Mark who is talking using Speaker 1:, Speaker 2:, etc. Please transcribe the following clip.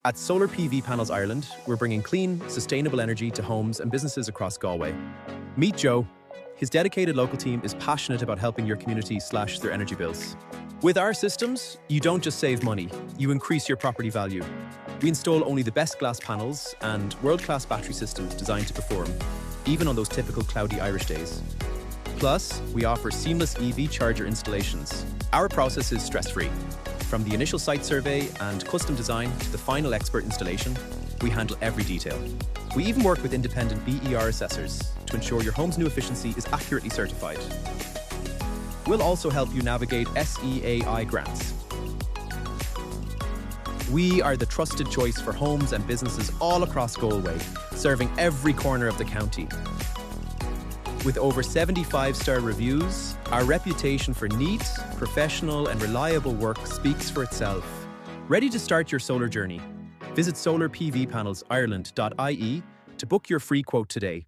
Speaker 1: At Solar PV Panels Ireland, we're bringing clean, sustainable energy to homes and businesses across Galway. Meet Joe. His dedicated local team is passionate about helping your community slash their energy bills. With our systems, you don't just save money, you increase your property value. We install only the best glass panels and world-class battery systems designed to perform, even on those typical cloudy Irish days. Plus, we offer seamless EV charger installations. Our process is stress-free. From the initial site survey and custom design to the final expert installation, we handle every detail. We even work with independent BER assessors to ensure your home's new efficiency is accurately certified. We'll also help you navigate SEAI grants. We are the trusted choice for homes and businesses all across Galway, serving every corner of the county. With over 75-star reviews, our reputation for neat, professional and reliable work speaks for itself. Ready to start your solar journey? Visit solarpvpanelsireland.ie to book your free quote today.